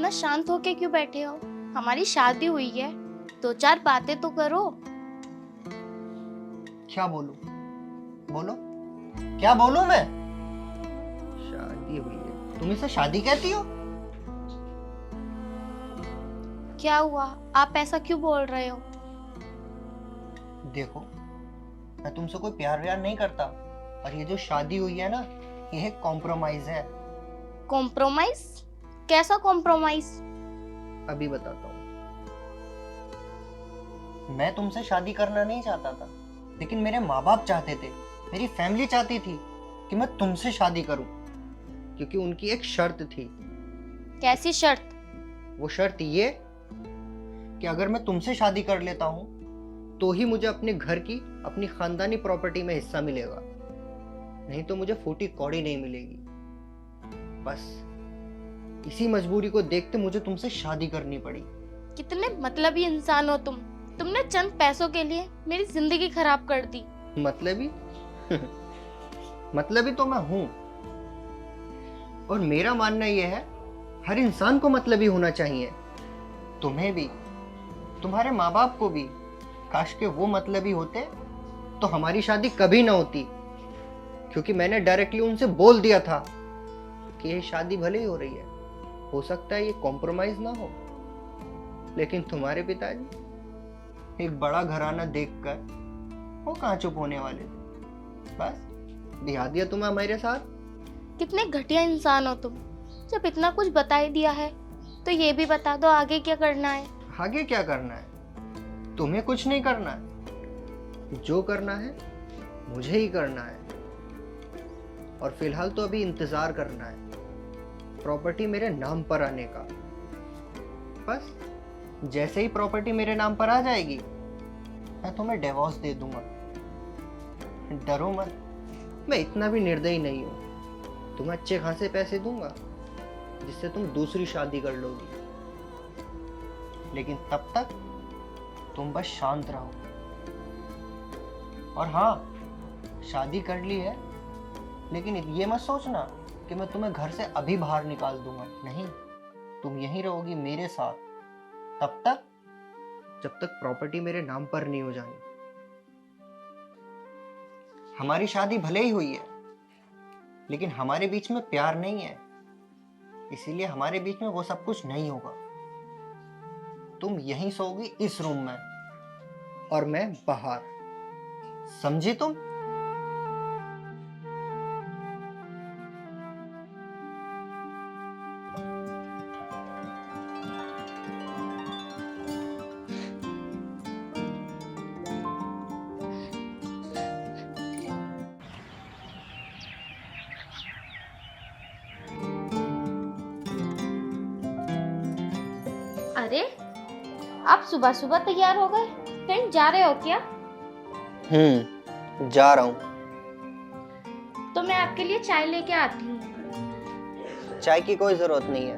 इतना शांत होके क्यों बैठे हो? हमारी शादी हुई है, दो चार बातें तो करो। क्या बोलूं? बोलो, क्या बोलूं मैं? शादी हुई है, तुम इसे शादी कहती हो? क्या हुआ? आप ऐसा क्यों बोल रहे हो? देखो, मैं तुमसे कोई प्यार व्यार नहीं करता, और ये जो शादी हुई है ना, ये एक कॉम्प्रोमाइज है। कॉम्प्रोमाइज? कैसा कॉम्प्रोमाइज? अभी बताता हूँ। मैं तुमसे शादी करना नहीं चाहता था, लेकिन मेरे माँ बाप चाहते थे, मेरी फैमिली चाहती थी कि मैं तुमसे शादी करूं, क्योंकि उनकी एक शर्त थी। कैसी शर्त? वो शर्त ये कि अगर मैं तुमसे शादी कर लेता हूं तो ही मुझे अपने घर की, अपनी खानदानी प्रॉपर्टी में हिस्सा मिलेगा, नहीं तो मुझे फूटी कौड़ी नहीं मिलेगी। बस इसी मजबूरी को देखते मुझे तुमसे शादी करनी पड़ी। कितने मतलबी इंसान हो तुम। तुमने चंद पैसों के लिए मेरी जिंदगी खराब कर दी। मतलबी? मतलबी तो मैं हूं, और मेरा मानना यह है, हर इंसान को मतलबी होना चाहिए। तुम्हें भी, तुम्हारे माँ बाप को भी। काश के वो मतलबी होते तो हमारी शादी कभी ना होती, क्योंकि मैंने डायरेक्टली उनसे बोल दिया था कि ये शादी भले ही हो रही है, हो सकता है ये कॉम्प्रोमाइज ना हो। लेकिन तुम्हारे पिताजी एक बड़ा घराना देखकर वो कहाँ चुप होने वाले थे। बस बिहा दिया तुम्हें हमारे साथ। कितने घटिया इंसान हो तुम। जब इतना कुछ बता ही दिया है तो ये भी बता दो आगे क्या करना है। आगे क्या करना है? तुम्हें कुछ नहीं करना है, जो करना है मुझे ही करना है। और फिलहाल तो अभी इंतजार करना है प्रॉपर्टी मेरे नाम पर आने का। बस जैसे ही प्रॉपर्टी मेरे नाम पर आ जाएगी, मैं तुम्हें डिवोर्स दे दूंगा। डरो मत, मैं इतना भी निर्दयी नहीं हूं। तुम्हें अच्छे खासे पैसे दूंगा जिससे तुम दूसरी शादी कर लोगी, लेकिन तब तक तुम बस शांत रहो। और हाँ, शादी कर ली है, लेकिन ये मत सोचना कि मैं तुम्हें घर से अभी बाहर निकाल दूंगा। नहीं, तुम यहीं रहोगी मेरे साथ, तब तक जब तक प्रॉपर्टी मेरे नाम पर नहीं हो जानी। हमारी शादी भले ही हुई है, लेकिन हमारे बीच में प्यार नहीं है, इसीलिए हमारे बीच में वो सब कुछ नहीं होगा। तुम यहीं सोओगी इस रूम में, और मैं बाहर। समझी तुम? अरे, आप सुबह सुबह तैयार हो गए? कहीं जा रहे हो क्या? जा रहा हूं। तो मैं आपके लिए चाय लेके आती हूँ। चाय की कोई जरूरत नहीं है,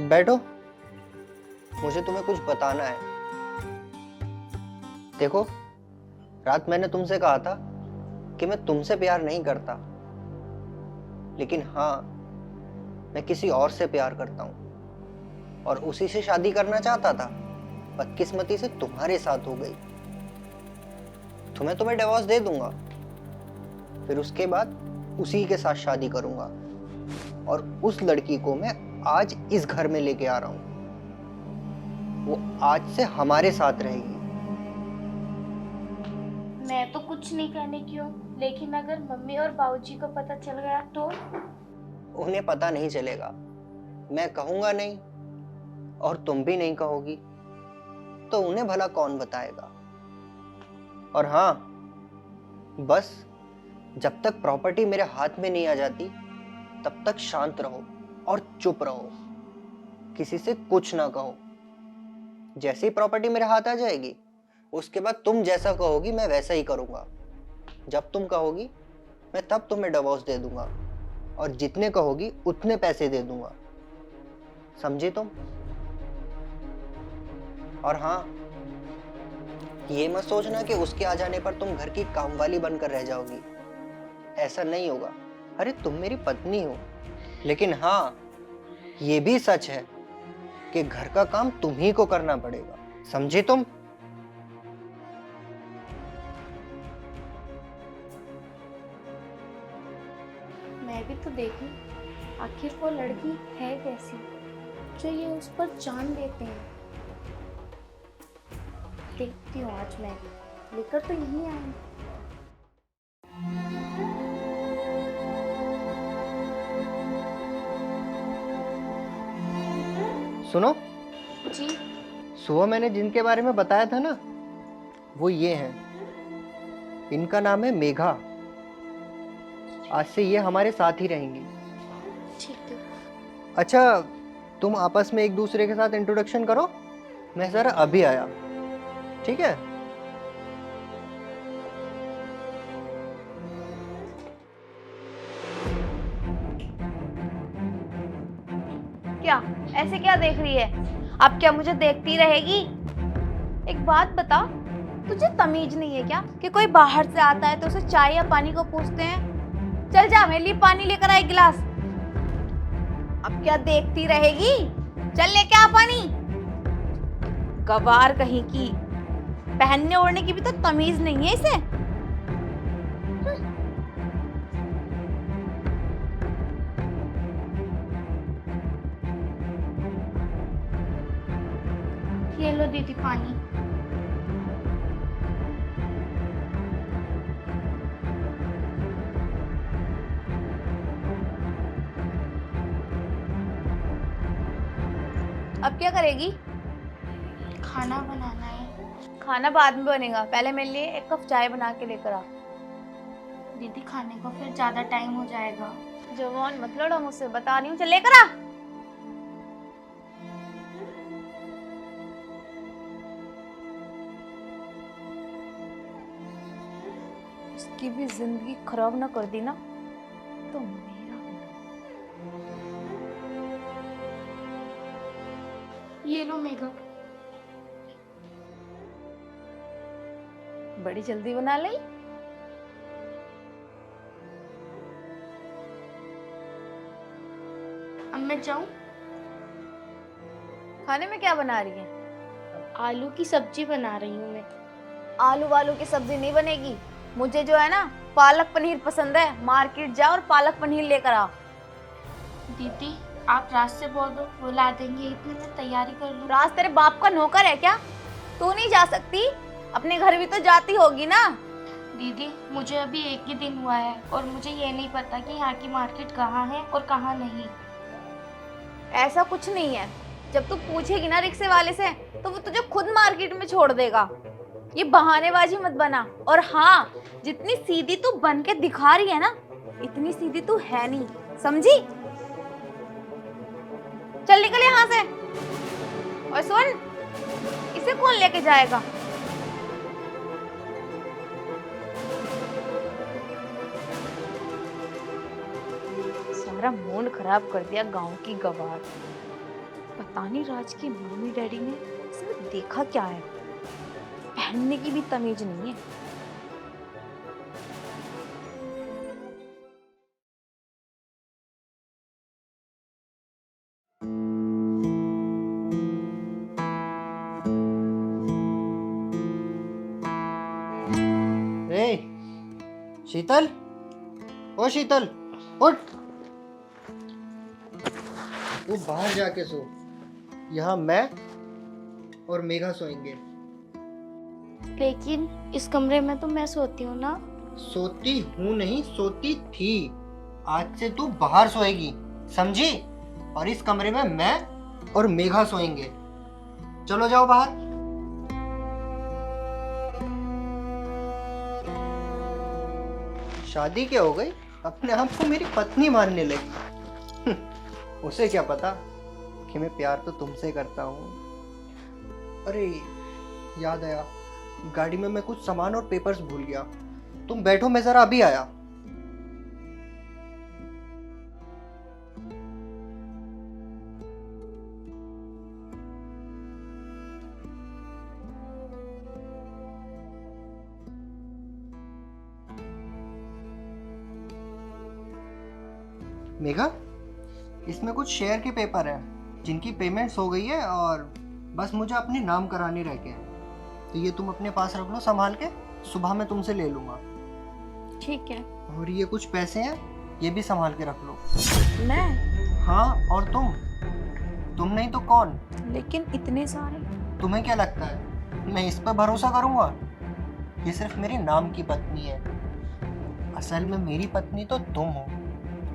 बैठो। मुझे तुम्हें कुछ बताना है। देखो, रात मैंने तुमसे कहा था कि मैं तुमसे प्यार नहीं करता, लेकिन हाँ, मैं किसी और से प्यार करता हूं, और उसी से शादी करना चाहता था। बदकिस्मती से तुम्हारे साथ हो गई। तुम्हें डिवोर्स दे दूंगा, फिर उसके बाद उसी के साथ शादी करूंगा, और उस लड़की को मैं आज इस घर में लेके आ रहा हूं। वो आज से हमारे साथ रहेगी। मैं तो कुछ नहीं कहने की हूँ, लेकिन अगर मम्मी और बाबूजी को पता चल गया तो? उन्हें पता नहीं चलेगा, मैं कहूंगा नहीं, और तुम भी नहीं कहोगी, तो उन्हें भला कौन बताएगा। और हाँ, बस जब तक प्रॉपर्टी मेरे हाथ में नहीं आ जाती, तब तक शांत रहो और चुप रहो, किसी से कुछ ना कहो। जैसे ही प्रॉपर्टी मेरे हाथ आ जाएगी, उसके बाद तुम जैसा कहोगी मैं वैसा ही करूंगा। जब तुम कहोगी, मैं तब तुम्हें डिवोर्स दे दूंगा, और जितने कहोगी उतने पैसे दे दूंगा। समझी तुम? और हाँ, ये मत सोचना कि उसके आ जाने पर तुम घर की कामवाली बनकर रह जाओगी। ऐसा नहीं होगा। अरे तुम मेरी पत्नी हो। लेकिन हाँ, ये भी सच है कि घर का काम तुम ही को करना पड़ेगा, समझी तुम? मैं भी तो देखूं, आखिर वो लड़की है कैसी जो ये उस पर जान देते हैं। देखती हूँ आज मैं भी, लेकर तो यहीं आई। सुनो, जी। सुबह मैंने जिनके बारे में बताया था ना, वो ये हैं। इनका नाम है मेघा। आज से ये हमारे साथ ही रहेंगी। ठीक है। अच्छा, तुम आपस में एक दूसरे के साथ इंट्रोडक्शन करो, मैं जरा अभी आया, ठीक है? क्या ऐसे क्या देख रही है? अब क्या मुझे देखती रहेगी? एक बात बता, तुझे तमीज नहीं है क्या कि कोई बाहर से आता है तो उसे चाय या पानी को पूछते हैं? चल जा, मेरे लिए पानी लेकर आ एक गिलास। अब क्या देखती रहेगी? चल लेके आ पानी। गवार कहीं की, पहनने ओढ़ने की भी तो तमीज नहीं है इसे। ये लो दीदी पानी। अब क्या करेगी? खाना बनाना है। खाना बाद में बनेगा, पहले मेरे लिए एक कप चाय बना के लेकर आ। दीदी खाने को फिर ज्यादा टाइम हो जाएगा। जवान मत लड़ो मुझसे, बता रही हूँ, चल लेकर आ। इसकी भी जिंदगी खराब ना कर दी ना तो मेरा ये लो मेघा। बड़ी जल्दी बना ली। अब मैं जाऊं? खाने में क्या बना रही है? आलू की सब्जी बना रही हूँ मैं। आलू वालू की सब्जी नहीं बनेगी। मुझे जो है ना, पालक पनीर पसंद है। मार्केट जा और पालक पनीर लेकर आ। दीदी आप रात से बोल दो, वो ला देंगे, इतनी मैं तैयारी कर लूँ। राज तेरे बाप का नौकर है क्या? तू नहीं जा सकती? अपने घर भी तो जाती होगी ना। दीदी मुझे अभी एक ही दिन हुआ है और मुझे ये नहीं पता कि यहाँ की मार्केट कहाँ है और कहाँ नहीं। ऐसा कुछ नहीं है। जब तू पूछेगी ना रिक्शे वाले से तो वो तुझे खुद मार्केट में छोड़ देगा। ये बहानेबाजी मत बना। और हाँ, जितनी सीधी तू बन के दिखा रही है ना, इतनी सीधी तू है नहीं, समझी? चल निकल यहाँ से। और सुन, इसे कौन लेके जाएगा? सारा मूड खराब कर दिया गांव की गवार। पता नहीं राज की मम्मी डैडी ने इसमें देखा क्या है, पहनने की भी तमीज नहीं है। ए, शीतल, ओ शीतल, उठ। तू बाहर जाके सो, यहाँ मैं और मेघा सोएंगे। लेकिन इस कमरे में तो मैं सोती हूँ ना। सोती हूँ नहीं, सोती थी। आज से तू बाहर सोएगी, समझी? और इस कमरे में मैं और मेघा सोएंगे। चलो जाओ बाहर। शादी क्या हो गई, अपने आप को मेरी पत्नी मानने लगी। उसे क्या पता कि मैं प्यार तो तुमसे करता हूँ। अरे याद आया, गाड़ी में मैं कुछ सामान और पेपर्स भूल गया। तुम बैठो, मैं जरा अभी आया। मेघा, इसमें कुछ शेयर के पेपर है जिनकी पेमेंट्स हो गई है और बस मुझे अपने नाम कराने रह गए हैं। तो ये तुम अपने पास रख लो संभाल के, सुबह मैं तुमसे ले लूँगा। ठीक है। और ये कुछ पैसे हैं, ये भी संभाल के रख लो। मैं? हाँ, और तुम नहीं तो कौन? लेकिन इतने सारे? तुम्हें क्या लगता है मैं इस पर भरोसा करूँगा? ये सिर्फ मेरे नाम की पत्नी है, असल में मेरी पत्नी तो तुम हो।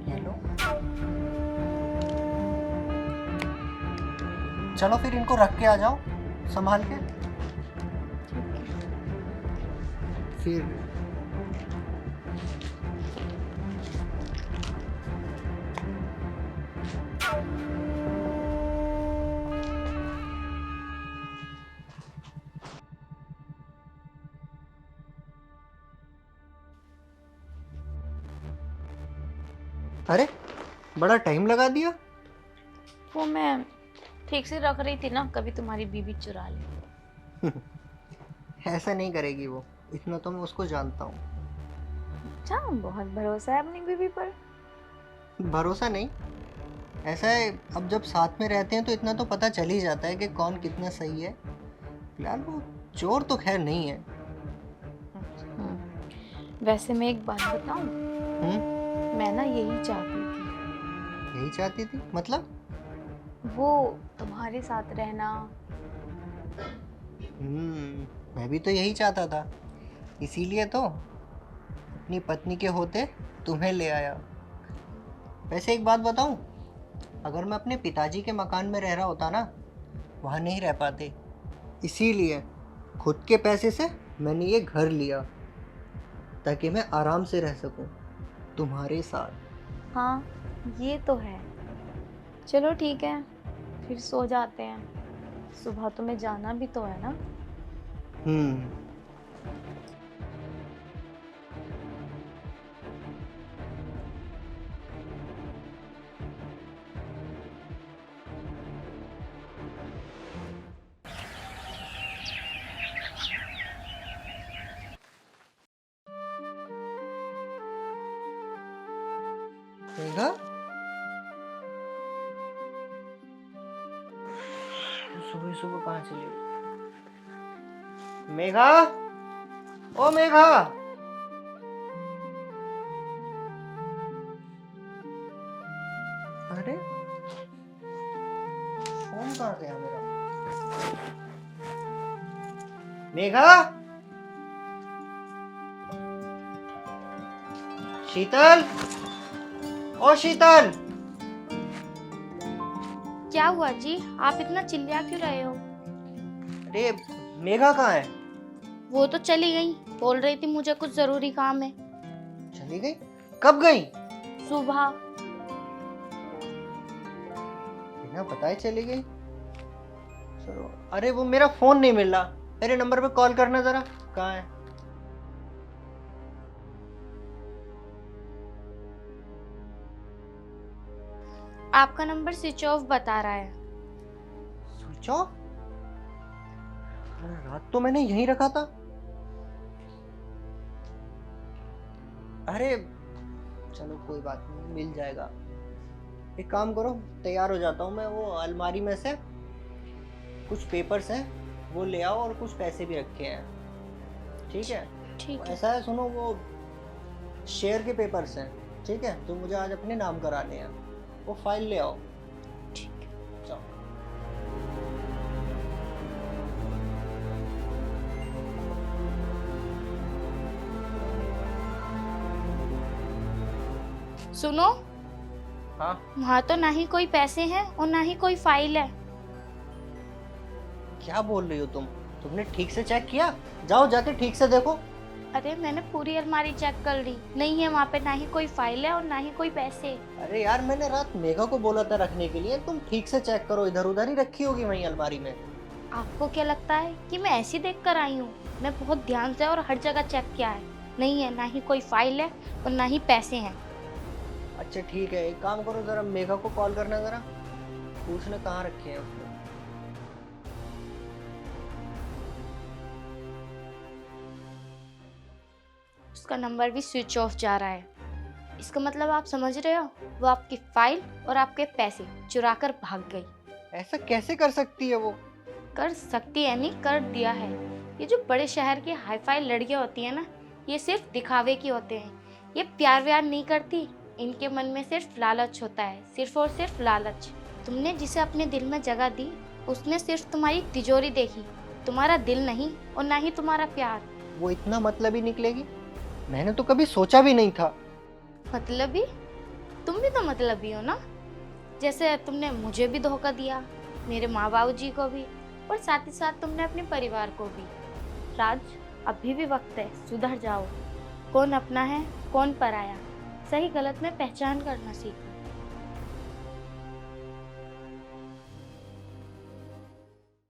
ये लो। चलो फिर इनको रख के आ जाओ संभाल के। फिर अरे बड़ा टाइम लगा दिया। वो मैं ठीक से रख रही थी ना, कभी तुम्हारी बीवी चुरा ले। ऐसा नहीं करेगी वो, इतना तो मैं उसको जानता हूँ। अच्छा, बहुत भरोसा है अपनी बीवी पर। भरोसा नहीं, ऐसा है अब जब साथ में रहते हैं तो इतना तो पता चल ही जाता है कि कौन कितना सही है। फिलहाल वो चोर तो खैर नहीं है। वैसे मैं एक बात बताऊं, मैं ना यही चाहती थी। यही चाहती थी मतलब? वो तुम्हारे साथ रहना। मैं भी तो यही चाहता था, इसीलिए तो अपनी पत्नी के होते तुम्हें ले आया। वैसे एक बात बताऊं, अगर मैं अपने पिताजी के मकान में रह रहा होता ना, वहाँ नहीं रह पाते, इसीलिए खुद के पैसे से मैंने ये घर लिया ताकि मैं आराम से रह सकूं तुम्हारे साथ। हाँ, ये तो है। चलो ठीक है, फिर सो जाते हैं, सुबह तुम्हें जाना भी तो है ना। मेघा, सुबह सुबह कहाँ चली गई? मेघा, ओ मेघा। अरे फोन कहाँ गया मेरा? मेघा, शीतल, ओ शीतल। क्या हुआ जी, आप इतना चिल्ला क्यों रहे हो? अरे मेघा कहाँ है? वो तो चली गई, बोल रही थी मुझे कुछ जरूरी काम है। चली गई? कब गई? सुबह। बिना बताए चली गई? चलो, अरे वो मेरा फोन नहीं मिल रहा, मेरे नंबर पे कॉल करना जरा, कहाँ है? आपका नंबर स्विच ऑफ बता रहा है। Switch off? रात तो मैंने यहीं रखा था। अरे चलो कोई बात नहीं, मिल जाएगा। एक काम करो, तैयार हो जाता हूँ मैं, वो अलमारी में से कुछ पेपर्स हैं वो ले आओ और कुछ पैसे भी रखे हैं, ठीक है? ठीक है। ऐसा है, सुनो, वो शेयर के पेपर्स हैं, ठीक है, तो मुझे आज अपने नाम कराने हैं, वो फाइल ले आओ। ठीक है। जाओ। सुनो, हाँ, वहाँ तो ना ही कोई पैसे हैं और ना ही कोई फाइल है। क्या बोल रही हो तुम? तुमने ठीक से चेक किया? जाओ जाके ठीक से देखो। अरे मैंने पूरी अलमारी चेक कर ली, नहीं है वहाँ पे ना ही कोई फाइल है और ना ही कोई पैसे। अरे यार, मैंने रात मेघा को बोला था रखने के लिए, तुम ठीक से चेक करो, इधर उधर ही रखी होगी वहीं अलमारी में। आपको क्या लगता है कि मैं ऐसी देख कर आई हूँ? मैं बहुत ध्यान से और हर जगह चेक किया है, नहीं है, ना ही कोई फाइल है और ना ही पैसे हैं। अच्छा ठीक है, एक काम करो, जरा मेघा को कॉल करना, जरा पूछना कहाँ रखे हैं उसने। उसका नंबर भी स्विच ऑफ जा रहा है। इसका मतलब आप समझ रहे हो, वो आपकी फाइल और आपके पैसे चुरा कर भाग गई। ऐसा कैसे कर सकती है वो? कर सकती है नहीं, कर दिया है। ये जो बड़े शहर की हाई फाई लड़कियां होती हैं ना, ये सिर्फ दिखावे की होते हैं। ये प्यार व्यार नहीं करती, इनके मन में सिर्फ लालच होता है, सिर्फ और सिर्फ लालच। तुमने जिसे अपने दिल में जगह दी, उसने सिर्फ तुम्हारी तिजोरी देखी, तुम्हारा दिल नहीं और ना ही तुम्हारा प्यार। वो इतना मतलबी निकलेगी? मैंने तो कभी सोचा भी नहीं था। मतलबी? तुम भी तो मतलबी हो ना। जैसे तुमने मुझे भी धोखा दिया, मेरे माँ बाबू जी को भी, और साथ ही साथ तुमने अपने परिवार को भी। राज, अभी भी वक्त है, सुधर जाओ। कौन अपना है, कौन पराया, सही गलत में पहचान करना सीखो।